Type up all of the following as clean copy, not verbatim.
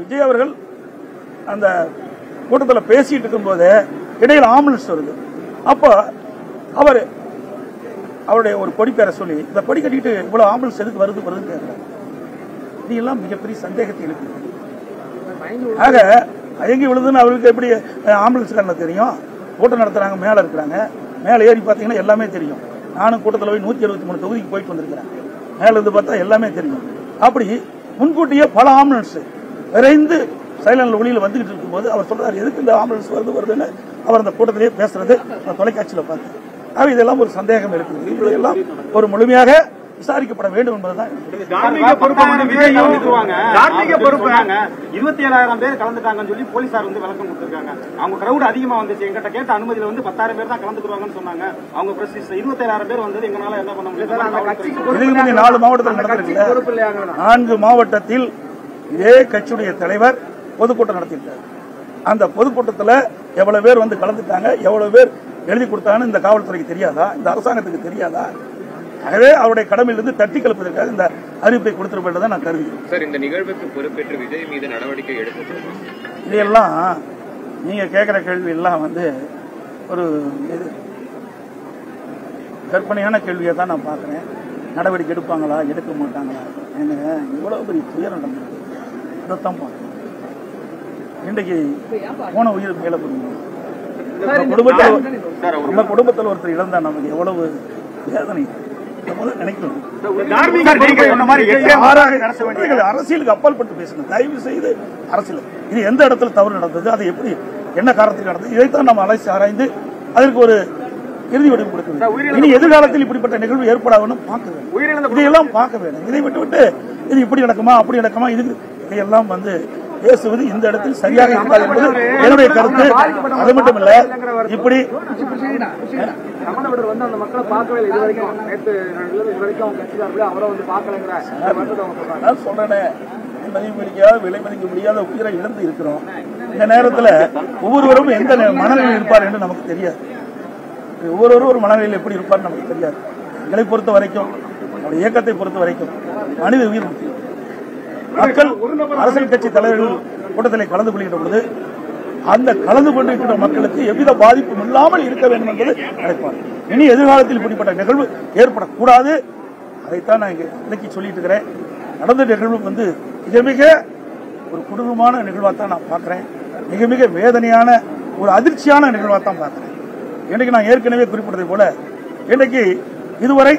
விஜய் அவர்கள் அந்த கூட்டத்தில் பேசிட்டு இருக்கும்போது இடையில் ஆம்புலன்ஸ் வருது. அப்போ அவருடைய ஒரு கொடி பேரை சொல்லி இந்த கொடி கட்டிட்டு இவ்வளவு ஆம்புலன்ஸ் எதுக்கு வருதுன்னு கேட்கிறார். இதெல்லாம் மிகப்பெரிய சந்தேகத்தை எழுப்பி. ஆக எங்கே விழுதுன்னு அவருக்கு எப்படி ஆம்புலன்ஸ்காரங்க தெரியும்? கூட்டம் நடத்துறாங்க, மேலே இருக்கிறாங்க, மேலே ஏறி பார்த்தீங்கன்னா எல்லாமே தெரியும். நானும் கூட்டத்தில் போய் 173 தொகுதிக்கு போயிட்டு வந்திருக்கிறேன். மேல இருந்து பார்த்தா எல்லாமே தெரியும். அப்படி முன்கூட்டியே பல ஆம்புலன்ஸ் விரைந்து சைலண்ட் ஒளியில் வந்துகிட்டு இருக்கும்போது அவர் சொல்றாரு, எதுக்கு இந்த ஆம்புலன்ஸ் வருதுன்னு அவர் அந்த கூட்டத்திலேயே பேசுறது தொலைக்காட்சியில் பார்த்து. ஆக இதெல்லாம் ஒரு சந்தேகம் இருக்குது. இதெல்லாம் ஒரு முழுமையாக விசாரிக்கப்பட வேண்டும் என்பதுதான். 27,000 பேர் கலந்துட்டாங்கன்னு சொல்லி போலீசார் விளக்கம் கொடுத்திருக்காங்க. அவங்க கிரௌட் அதிகமா வந்துச்சு, எங்கிட்ட கேட்ட அனுமதியில 10,000 பேர் தான் கலந்துக்குவாங்கன்னு சொன்னாங்க. அவங்க 27,000 பேர் வந்தது எங்களால என்ன பண்ண முடியும்? 4 மாவட்டத்தில் நடந்திருக்கு. 4 மாவட்டத்தில் இதே கட்சியுடைய தலைவர் பொதுக்கூட்டம் நடத்திட்டார். அந்த பொதுக்கூட்டத்தில் எவ்வளவு பேர் வந்து கலந்துட்டாங்க, எவ்வளவு பேர் எழுதி கொடுத்தாங்கன்னு இந்த காவல்துறைக்கு தெரியாதா? இந்த அரசாங்கத்துக்கு தெரியாதா? ஆகவே அவருடைய கடமையிலிருந்து தட்டி கலப்பதற்காக இந்த அறிவிப்பை கொடுத்திருப்பதை நான் கருதுகிறேன். சார், இந்த நிகழ்வுக்கு பொறுப்பேற்று விஜய் மீது நடவடிக்கை எடுத்து இதெல்லாம் நீங்க கேட்கிற கேள்வி எல்லாம் ஒரு கற்பனையான கேள்வியை தான் நான் பார்க்கிறேன். நடவடிக்கை எடுப்பாங்களா, எடுக்க மாட்டாங்களா? இவ்வளவு பெரிய துயரம் நடந்தது, இதைத்தான் பார்க்கணும். இன்றைக்கு போன உயிர் மேல குடும்பத்தில் ஒருத்தர் இழந்தா நமக்கு எவ்வளவு வேதனை நினைக்கணும். அரசியலுக்கு அப்பாற்பட்டு பேசணும். தயவு செய்து அரசியல் இது எந்த இடத்துல தவறு நடந்தது, அது எப்படி என்ன காரணத்துக்கு நடந்தது, இதைத்தான் நம்ம அலசி ஆராய்ந்து அதற்கு ஒரு இறுதி வடிவம் கொடுக்க வேண்டும். இனி எதிர்காலத்தில் இப்படிப்பட்ட நிகழ்வு ஏற்படாதுன்னு பார்க்க வேண்டும். இதையெல்லாம் பார்க்க வேண்டும். இதை விட்டு இது இப்படி நடக்குமா அப்படி நடக்குமா இதையெல்லாம் பேசுவது இந்த இடத்தில் சரியாக இருக்காது என்பது என்னுடைய கருத்து. அது மட்டும் இல்ல, இப்படி அந்த மக்களை பார்க்கவே இல்லை. சொல்றேன், மதிப்பு முடியாத விலை மதிக்க முடியாத உயிரை இழந்து இருக்கிறோம். இந்த நேரத்தில் ஒவ்வொருவரும் எந்த மனநிலையில் இருப்பார் என்று நமக்கு தெரியாது. ஒவ்வொருவரும் ஒரு மனநிலையில் எப்படி இருப்பார் நமக்கு தெரியாது. எங்களை பொறுத்த வரைக்கும், நம்முடைய இயக்கத்தை பொறுத்த வரைக்கும் மனித உயிர் முக்கியம். மக்கள் அரசியல் கட்சி தலைவர்கள் கூட்டத்தில் கலந்து கொள்கின்ற பொழுது அந்த கலந்து கொண்டிருக்கிற மக்களுக்கு எவ்வித பாதிப்பும் இல்லாமல் இருக்க வேண்டும் என்பது நினைப்பார். இனி எதிர்காலத்தில் இப்படிப்பட்ட நிகழ்வு ஏற்படக்கூடாது. அதைத்தான் நான் இன்னைக்கு சொல்லிட்டு இருக்கிறேன். நடந்த நிகழ்வு மிக மிக ஒரு கொடூரமான நிகழ்வாத்தான் நான் பார்க்கிறேன். மிக மிக வேதனையான ஒரு அதிர்ச்சியான நிகழ்வாத்தான் பார்க்கிறேன். இன்றைக்கு நான் ஏற்கனவே குறிப்பிட்டதை போல இன்றைக்கு இதுவரை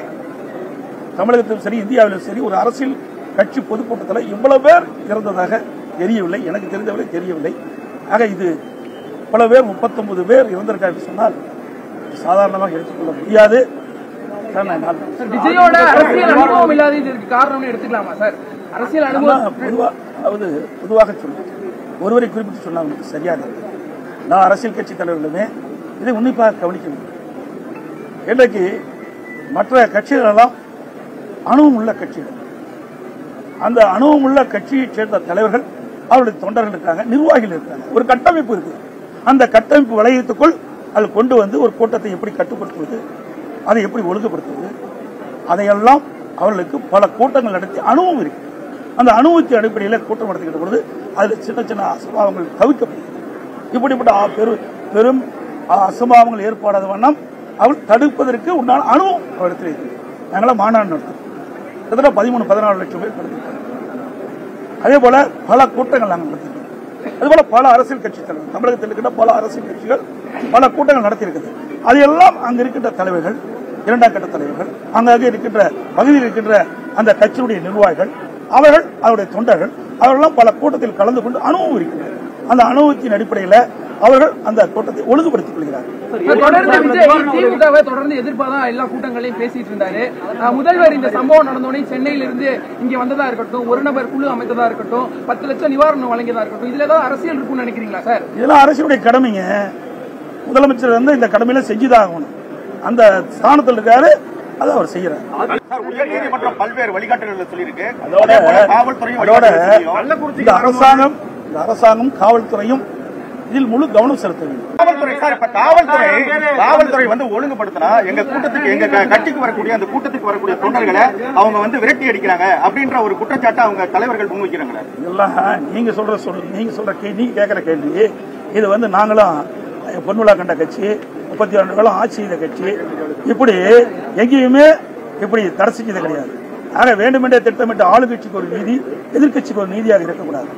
தமிழகத்திலும் சரி இந்தியாவிலும் சரி ஒரு அரசியல் கட்சி பொதுக்கூட்டத்தில் இவ்வளவு பேர் இறந்ததாக தெரியவில்லை. எனக்கு தெரிந்தவரை தெரியவில்லை. ஆக இது பல பேர் 39 பேர் இறந்திருக்காங்க சொன்னால் சாதாரணமாக எடுத்துக்கொள்ள முடியாது. விஜயோட அரசியல் அனுபவம் இல்லாததற்கு காரணம் எடுத்துக்கலாமா சார்? அரசியல் அனுபவம் பொதுவாக சொல்லுவேன், ஒருவரை குறிப்பிட்டு சொன்னால் சரியாக நான் அரசியல் கட்சி தலைவர்களுமே இதை உன்னிப்பாக கவனிக்க வேண்டும். இன்றைக்கு மற்ற கட்சிகள் எல்லாம் அனுபவம் உள்ள கட்சிகள். அந்த அனுபவம் உள்ள கட்சியைச் சேர்ந்த தலைவர்கள், அவருடைய தொண்டர்கள் இருக்காங்க, நிர்வாகிகள் இருக்காங்க, ஒரு கட்டமைப்பு இருக்கு. அந்த கட்டமைப்பு வளையத்துக்குள் அதில் கொண்டு ஒரு கூட்டத்தை எப்படி கட்டுப்படுத்துவது, அதை எப்படி ஒழுங்குபடுத்துவது, அதையெல்லாம் அவர்களுக்கு பல கூட்டங்கள் நடத்தி அனுபவம் இருக்கு. அந்த அனுபவத்தின் அடிப்படையில் கூட்டம் நடத்துகின்ற பொழுது அதில் சின்ன சின்ன அசம்பாவங்கள் தவிர்க்கப்படுது. இப்படிப்பட்ட பெரும் அசம்பாவங்கள் ஏற்படாத வண்ணம் அவள் தடுப்பதற்கு உண்டான அனுபவம் அவரிடத்தில் இருக்கு. நாங்களாம் மாநாடு நடத்தும் கிட்டத்தட்ட 13-14 லட்சம் பேர் நடத்திருக்காங்க. அதே போல பல கூட்டங்கள் நாங்கள் நடத்திருக்கோம். அதுபோல பல அரசியல் கட்சி தலைவர்கள், தமிழகத்தில் இருக்கின்ற பல அரசியல் கட்சிகள் பல கூட்டங்கள் நடத்தியிருக்கிறது. அதையெல்லாம் அங்கு இருக்கின்ற தலைவர்கள், 2ஆம் கட்ட தலைவர்கள், அங்கே இருக்கின்ற பகுதியில் இருக்கின்ற அந்த கட்சியுடைய நிர்வாகிகள், அவர்கள் அவருடைய தொண்டர்கள், அவர்களெல்லாம் பல கூட்டத்தில் கலந்து கொண்டு அனுபவம் இருக்கிறார். அந்த அனுபவத்தின் அடிப்படையில் அவர்கள் அந்த கூட்டத்தை ஒழுங்குபடுத்திக் கொள்கிறார்கள். தொடர்ந்து எதிர்ப்பாதான் எல்லா கூட்டங்களையும் பேசிட்டு இருந்தாரு. முதல்வர் இந்த சம்பவம் நடந்தோடனே சென்னையிலிருந்து இங்க வந்ததா இருக்கட்டும், ஒரு நபர் குழு அமைத்ததா இருக்கட்டும், 10 லட்சம் நிவாரணம் வழங்கியதா இருக்கட்டும், இதுல ஏதாவது அரசியல் இருக்குன்னு நினைக்கிறீங்களா சார்? இதெல்லாம் அரசுடைய கடமைங்க. முதலமைச்சர் இந்த கடமையில செஞ்சுதான் ஆகணும். அந்த ஸ்தானத்தில் இருக்காரு, அதை அவர் செய்யறார். உயர்நீதிமன்றம் பல்வேறு வழிகாட்டுதல்கள் சொல்லியிருக்கு. இந்த அரசாங்கம் காவல்துறையும் இதில் முழு கவனம் செலுத்த வேண்டும். காவல்துறை சார், இப்ப காவல்துறை வந்து ஒழுங்குபடுத்தினா எங்க கூட்டத்துக்கு, எங்க கட்சிக்கு வரக்கூடிய அந்த கூட்டத்துக்கு வரக்கூடிய தொண்டர்களை அவங்க வந்து விரட்டி அடிக்கிறாங்க அப்படின்ற ஒரு குற்றச்சாட்டை அவங்க தலைவர்கள் முன்வைக்கிறாங்க. இதெல்லாம் நீங்க சொல்ற நீங்க கேட்கிற கேள்வி. இது வந்து நாங்களும் பொன்விழா கண்ட கட்சி, 32 ஆண்டுகளும் ஆட்சி செய்த கட்சி, இப்படி எங்கேயுமே இப்படி தடை செஞ்சது கிடையாது. ஆக வேண்டுமென்றே திட்டமிட்டு ஆளுங்கட்சிக்கு ஒரு நீதி, எதிர்கட்சிக்கு ஒரு நீதியாக இருக்கக்கூடாது.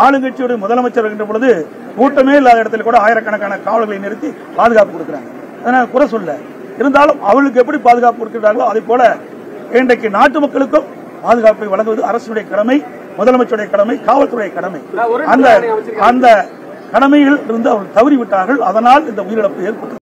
ஆளுங்கட்சியோட முதலமைச்சர் இருக்கின்ற பொழுது கூட்டமே இல்லாத இடத்துல கூட ஆயிரக்கணக்கான காவலர்களை நிறுத்தி பாதுகாப்பு கொடுக்கிறாங்க. அதனால குறை சொல்ல, இருந்தாலும் அவர்களுக்கு எப்படி பாதுகாப்பு கொடுக்கிறார்களோ அதே போல இன்றைக்கு நாட்டு மக்களுக்கும் பாதுகாப்பை வழங்குவது அரசுடைய கடமை, முதலமைச்சருடைய கடமை, காவல்துறை கடமை. அந்த கடமையில் இருந்து அவர்கள் தவறிவிட்டார்கள். அதனால் இந்த உயிரிழப்பு ஏற்பட்டது.